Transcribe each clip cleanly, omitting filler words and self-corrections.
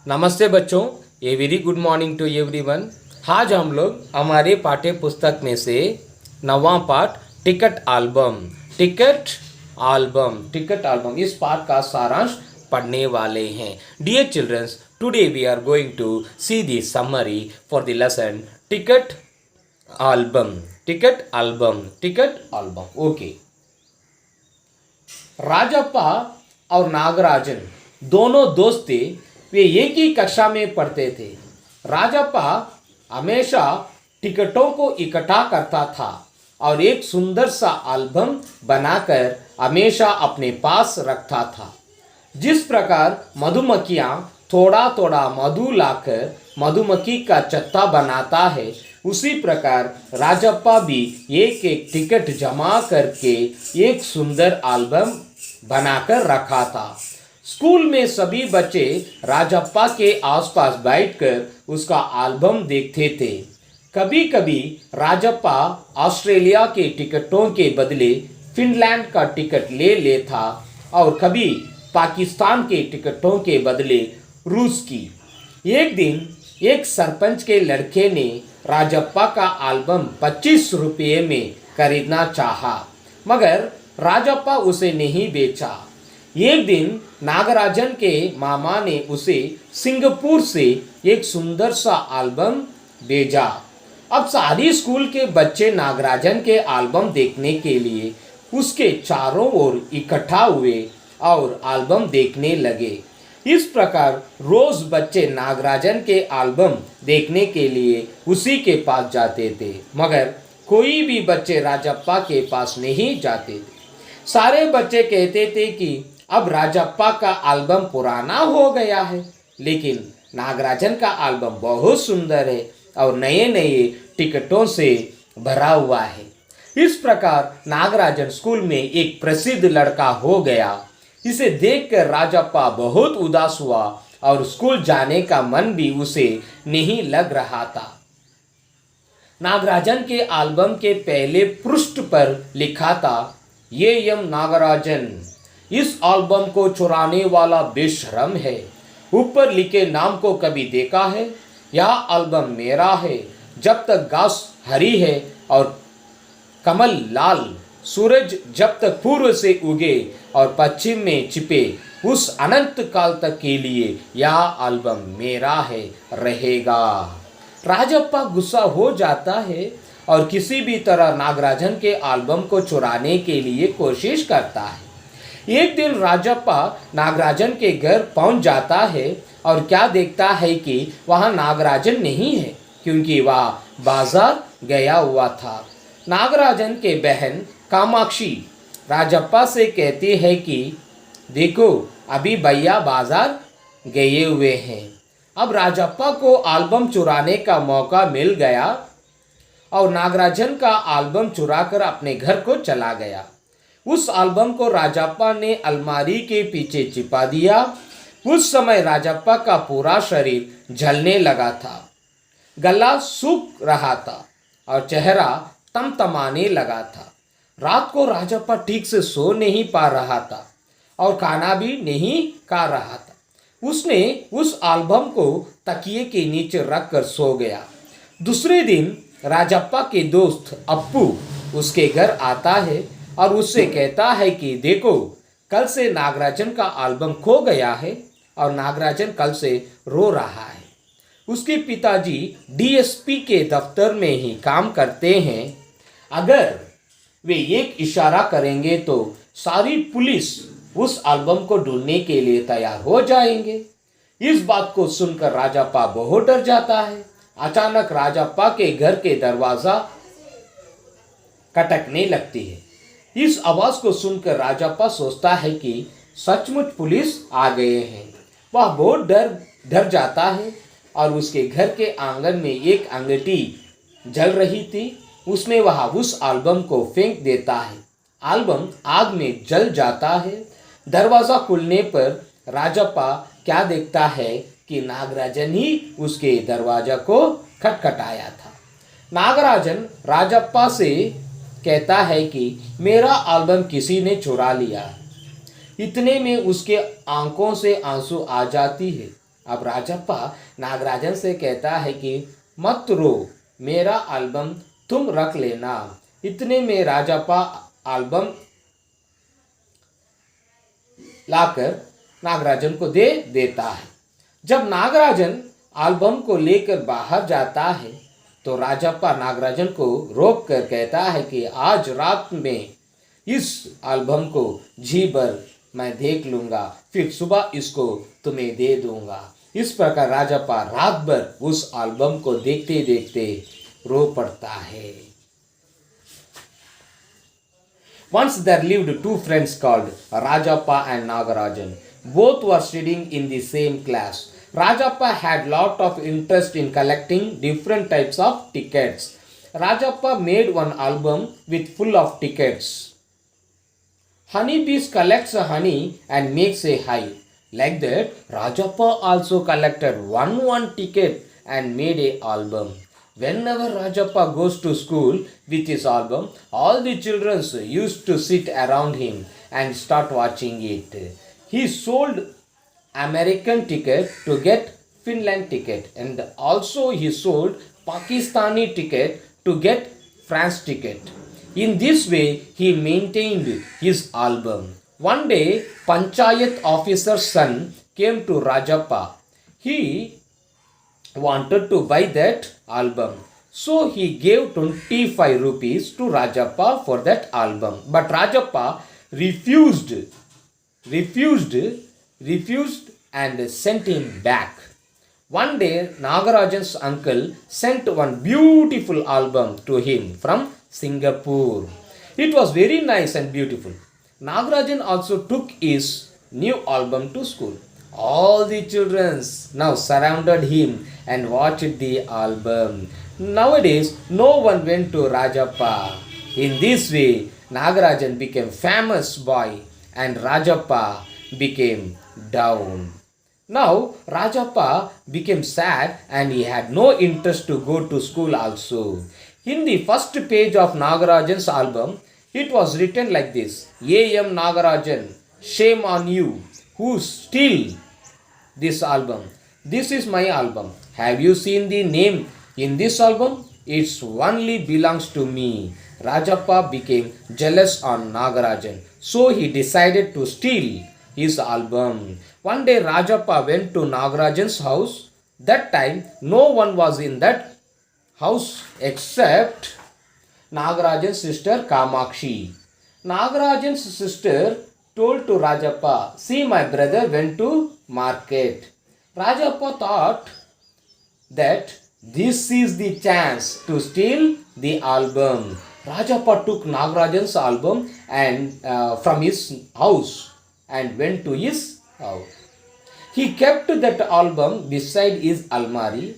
नमस्ते बच्चों, a very good morning to everyone. आज हम लोग हमारे पाठ्य पुस्तक में से नवा पाठ टिकट एल्बम इस पाठ का सारांश पढ़ने वाले हैं। Dear childrens, today we are going to see the summary for the lesson ticket album. Okay. Rajappa और नागराजन दोनों दोस्त थे। वे एक ही कक्षा में पढ़ते थे। राजप्पा हमेशा टिकटों को इकट्ठा करता था और एक सुंदर सा एल्बम बनाकर हमेशा अपने पास रखता था। जिस प्रकार मधुमक्खियां थोड़ा थोड़ा मधु लाकर मधुमक्खी का छत्ता बनाता है, उसी प्रकार राजप्पा भी एक एक टिकट जमा करके एक सुंदर एल्बम बनाकर रखा था। स्कूल में सभी बच्चे राजप्पा के आसपास बैठकर उसका एल्बम देखते थे। कभी कभी राजप्पा ऑस्ट्रेलिया के टिकटों के बदले फिनलैंड का टिकट ले लेता और कभी पाकिस्तान के टिकटों के बदले रूस की। एक दिन एक सरपंच के लड़के ने राजप्पा का एल्बम 25 रुपये में खरीदना चाहा, मगर राजप्पा उसे नहीं बेचा। एक दिन नागराजन के मामा ने उसे सिंगापुर से एक सुंदर सा एल्बम भेजा। अब सारी स्कूल के बच्चे नागराजन के एल्बम देखने के लिए उसके चारों ओर इकट्ठा हुए और एल्बम देखने लगे। इस प्रकार रोज बच्चे नागराजन के एल्बम देखने के लिए उसी के पास जाते थे, मगर कोई भी बच्चे राजप्पा के पास नहीं जाते थे। सारे बच्चे कहते थे कि अब राजप्पा का एल्बम पुराना हो गया है, लेकिन नागराजन का एल्बम बहुत सुंदर है और नए नए टिकटों से भरा हुआ है। इस प्रकार नागराजन स्कूल में एक प्रसिद्ध लड़का हो गया। इसे देखकर राजप्पा बहुत उदास हुआ और स्कूल जाने का मन भी उसे नहीं लग रहा था। नागराजन के एल्बम के पहले पृष्ठ पर लिखा था, ये एम नागराजन इस एल्बम को चुराने वाला बेशरम है। ऊपर लिखे नाम को कभी देखा है? यह एल्बम मेरा है। जब तक घास हरी है और कमल लाल, सूरज जब तक पूर्व से उगे और पश्चिम में छिपे, उस अनंत काल तक के लिए यह एल्बम मेरा है, रहेगा। राजप्पा गुस्सा हो जाता है और किसी भी तरह नागराजन के एल्बम को चुराने के लिए कोशिश करता है। एक दिन राजप्पा नागराजन के घर पहुंच जाता है और क्या देखता है कि वहां नागराजन नहीं है, क्योंकि वह बाजार गया हुआ था। नागराजन के बहन कामाक्षी राजप्पा से कहती है कि देखो, अभी भैया बाजार गए हुए हैं। अब राजप्पा को एल्बम चुराने का मौका मिल गया और नागराजन का एल्बम चुराकर अपने घर को चला गया। उस एल्बम को राजप्पा ने अलमारी के पीछे छिपा दिया। उस समय राजप्पा का पूरा शरीर जलने लगा था, गला सूख रहा था और चेहरा तमतमाने लगा था। रात को राजप्पा ठीक से सो नहीं पा रहा था और खाना भी नहीं खा रहा था। उसने उस एल्बम को तकिए के नीचे रखकर सो गया। दूसरे दिन राजप्पा के दोस्त अप्पू उसके घर आता है और उससे कहता है कि देखो, कल से नागराजन का एल्बम खो गया है और नागराजन कल से रो रहा है। उसके पिताजी डीएसपी के दफ्तर में ही काम करते हैं। अगर वे एक इशारा करेंगे तो सारी पुलिस उस एल्बम को ढूंढने के लिए तैयार हो जाएंगे। इस बात को सुनकर राजप्पा बहुत डर जाता है। अचानक राजप्पा के घर के दरवाजा खटकने लगती है। इस आवाज को सुनकर राजप्पा सोचता है कि सचमुच पुलिस आ गए हैं। वह बहुत डर जाता है और उसके घर के आंगन में एक अंगीठी जल रही थी। उसमें वह उस एल्बम को फेंक देता है। एल्बम आग में जल जाता है। दरवाजा खुलने पर राजप्पा क्या देखता है कि नागराजन ही उसके दरवाजा को खटखटाया था। नागराजन राजप्पा से कहता है कि मेरा एल्बम किसी ने चुरा लिया। इतने में उसके आंखों से आंसू आ जाती है। अब राजप्पा नागराजन से कहता है कि मत रो, मेरा एल्बम तुम रख लेना। इतने में राजप्पा एल्बम लाकर नागराजन को दे देता है। जब नागराजन एल्बम को लेकर बाहर जाता है तो राजप्पा नागराजन को रोक कर कहता है कि आज रात में इस एल्बम को जी भर मैं देख लूंगा, फिर सुबह इसको तुम्हें दे दूंगा। इस प्रकार राजप्पा रात भर उस एल्बम को देखते देखते रो पड़ता है। Once there lived two friends called Rajappa and Nagarajan. Both were studying in the same class. Rajappa had lot of interest in collecting different types of tickets. Rajappa made one album with full of tickets. Honeybees collects honey and makes a hive. Like that, Rajappa also collected one ticket and made a album. Whenever Rajappa goes to school with his album, all the children used to sit around him and start watching it. He sold American ticket to get Finland ticket, and also he sold Pakistani ticket to get France ticket. In this way, he maintained his album. One day, Panchayat officer's son came to Rajappa. He wanted to buy that album. So he gave 25 rupees to Rajappa for that album. But Rajappa refused, refused and sent him back. One day, Nagarajan's uncle sent one beautiful album to him from Singapore. It was very nice and beautiful. Nagarajan also took his new album to school. All the children now surrounded him and watched the album. Nowadays, no one went to Rajappa. In this way, Nagarajan became famous boy and Rajappa became down. Now, Rajappa became sad and he had no interest to go to school also. In the first page of Nagarajan's album, it was written like this: A.M. Nagarajan, shame on you who steal this album. This is my album. Have you seen the name in this album? It's only belongs to me. Rajappa became jealous on Nagarajan, so he decided to steal his album. One day Rajappa went to Nagarajan's house. That time no one was in that house except Nagarajan's sister Kamakshi. Nagarajan's sister told to Rajappa, see, my brother went to market. Rajappa thought that this is the chance to steal the album. Rajappa took Nagarajan's album and from his house and went to his house. He kept that album beside his almari.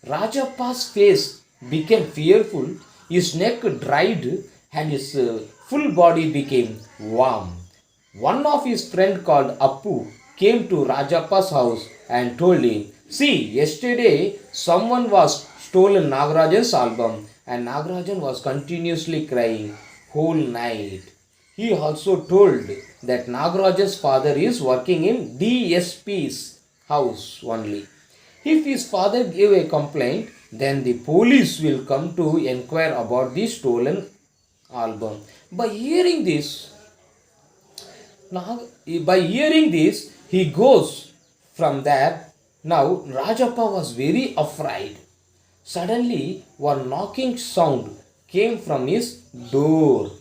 Rajappa's face became fearful, his neck dried and his full body became warm. One of his friend called Appu came to Rajappa's house and told him, see, yesterday someone was stolen Nagarajan's album and Nagarajan was continuously crying whole night. He also told that Nagarajan's father is working in DSP's house only. If his father gave a complaint, then the police will come to inquire about the stolen album. By hearing this, he goes from there. Now Rajappa was very afraid. Suddenly, one knocking sound came from his door.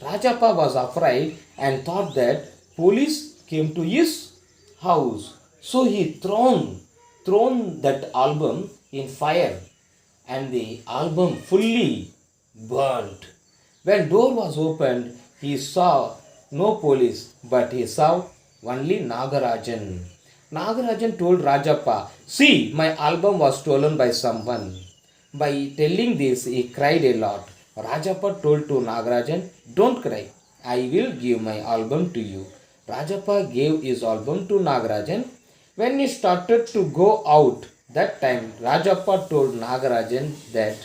Rajappa was afraid and thought that police came to his house. So he thrown that album in fire and the album fully burnt. When door was opened, he saw no police, but he saw only Nagarajan. Nagarajan told Rajappa, see, my album was stolen by someone. By telling this, he cried a lot. Rajappa told to Nagarajan, don't cry, I will give my album to you. Rajappa gave his album to Nagarajan. When he started to go out, that time Rajappa told Nagarajan that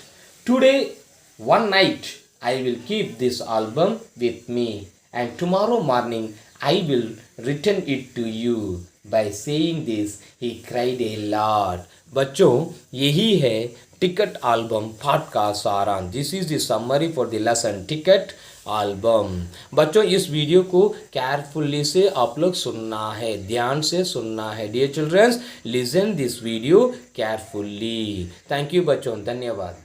today, one night, I will keep this album with me and tomorrow morning I will return it to you. By saying this, he cried a lot. बच्चों, यही है ticket album पाठ का सारांश. This is the summary for the lesson ticket album. बच्चों, इस video को carefully से आप लोग सुनना है, ध्यान से सुनना है. Dear childrens, listen this video carefully. Thank you बच्चों, धन्यवाद.